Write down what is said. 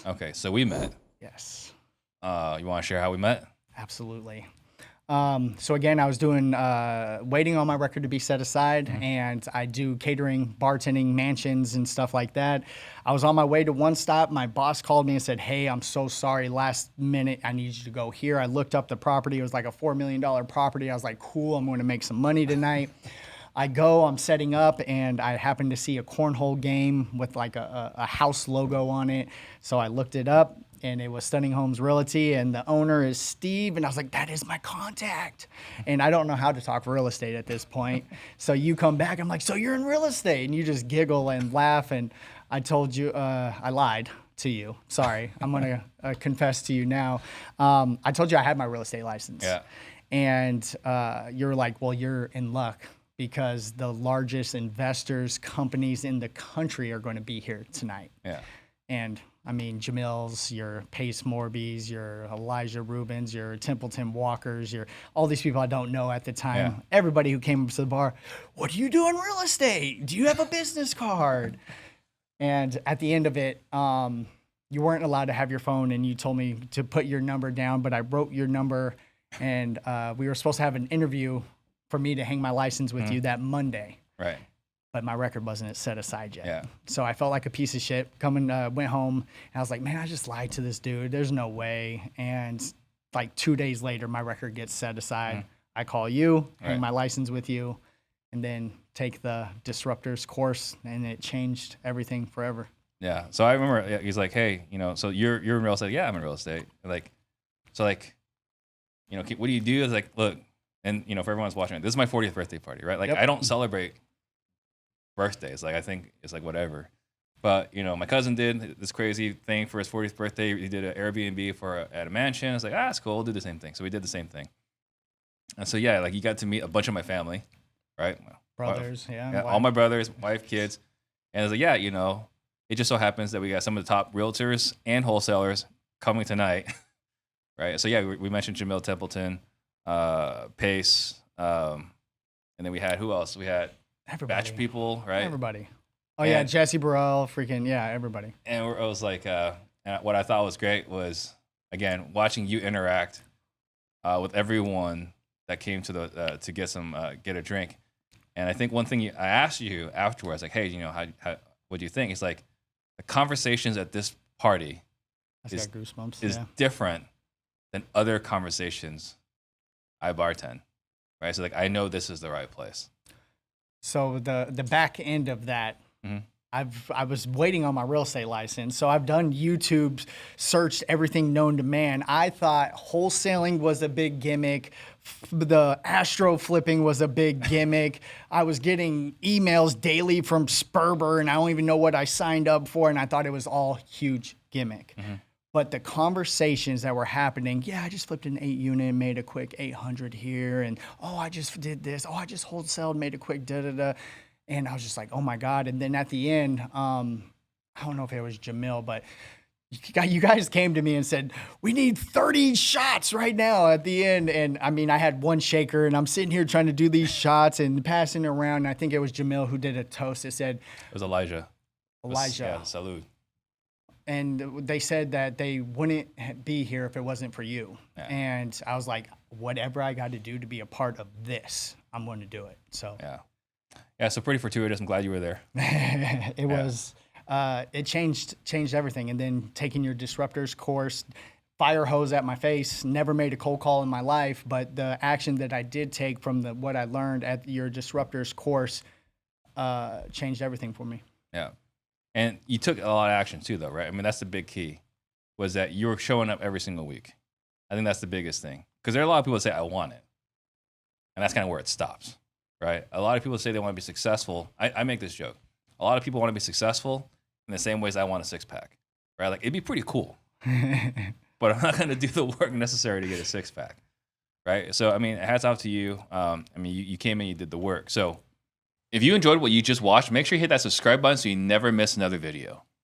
Okay, so we met. Yes. You want to share how we met? Absolutely. So again, I was doing waiting on my record to be set aside, and I do catering, bartending, mansions, and stuff like that. I was on my way to one stop. My boss called me and said, "Hey, I'm so sorry. Last minute, I need you to go here." I looked up the property. It was like a $4 million property. I was like, "Cool, I'm going to make some money tonight." I go, I'm setting up, and I happened to see a cornhole game with like a house logo on it. So I looked it up, and it was Stunning Homes Realty, and the owner is Steve, and I was like, that is my contact. And I don't know how to talk real estate at this point. So you come back, I'm like, so you're in real estate? And you just giggle and laugh, and I told you, I lied to you. Sorry, I'm gonna confess to you now. I told you I had my real estate license. Yeah. And you're like, well, you're in luck, because the largest investors, companies in the country are going to be here tonight. Yeah. And I mean, Jamil's, your Pace Morby's, your Elijah Rubin's, your Templeton Walker's, your all these people I don't know at the time. Yeah. Everybody who came up to the bar, what do you do in real estate? Do you have a business card? And at the end of it, you weren't allowed to have your phone, and you told me to put your number down, but I wrote your number, and we were supposed to have an interview for me to hang my license with you that Monday. Right. But my record wasn't set aside yet. Yeah. So I felt like a piece of shit. Went home, and I was like, man, I just lied to this dude. There's no way. And like 2 days later, my record gets set aside. I call you, hang my license with you, and then take the Disruptors course, and it changed everything forever. Yeah. So I remember he's like, hey, so you're in real estate? Yeah, I'm in real estate. What do you do? It's like, look, and for everyone's watching, this is my 40th birthday party, right? Like, I don't celebrate birthdays. Like, I think it's like whatever. But my cousin did this crazy thing for his 40th birthday. He did an Airbnb at a mansion. It's like, it's cool. We'll do the same thing. So we did the same thing. And so like you got to meet a bunch of my family, right? Brothers, all my brothers, wife, kids, and I was like, it just so happens that we got some of the top realtors and wholesalers coming tonight, right? So we mentioned Jamil Templeton, Pace, and then we had who else? We had everybody. Batch people, right? Everybody. Oh, yeah, Jesse Burrell, everybody. And I was like, what I thought was great was, again, watching you interact with everyone that came to get a drink. And I think one thing I asked you afterwards, like, hey, what do you think? It's like the conversations at this party got goosebumps. is different than other conversations I bartend, right? So like, I know this is the right place. So the back end of that, I was waiting on my real estate license. So I've done YouTube, searched everything known to man. I thought wholesaling was a big gimmick. The astro flipping was a big gimmick. I was getting emails daily from Sperber, and I don't even know what I signed up for. And I thought it was all huge gimmick. But the conversations that were happening, I just flipped an 8-unit and made a quick 800 here. And, I just did this. I just wholesaled, made a quick da-da-da. And I was just like, oh, my God. And then at the end, I don't know if it was Jamil, but you guys came to me and said, we need 30 shots right now at the end. And, I mean, I had one shaker, and I'm sitting here trying to do these shots and passing it around. And I think it was Jamil who did a toast. It said. It was Elijah. Elijah. Salud. And they said that they wouldn't be here if it wasn't for you. Yeah. And I was like, whatever I got to do to be a part of this, I'm going to do it. So yeah. So pretty fortuitous. I'm glad you were there. It was. It changed everything. And then taking your Disruptors course, fire hose at my face. Never made a cold call in my life, but the action that I did take from what I learned at your Disruptors course changed everything for me. Yeah. And you took a lot of action too, though, right? I mean, that's the big key, was that you were showing up every single week. I think that's the biggest thing. Because there are a lot of people that say, I want it. And that's kind of where it stops, right? A lot of people say they want to be successful. I make this joke. A lot of people want to be successful in the same ways I want a six-pack, right? Like, it'd be pretty cool. But I'm not going to do the work necessary to get a six-pack, right? So, I mean, hats off to you. You came in, you did the work. So, if you enjoyed what you just watched, make sure you hit that subscribe button so you never miss another video.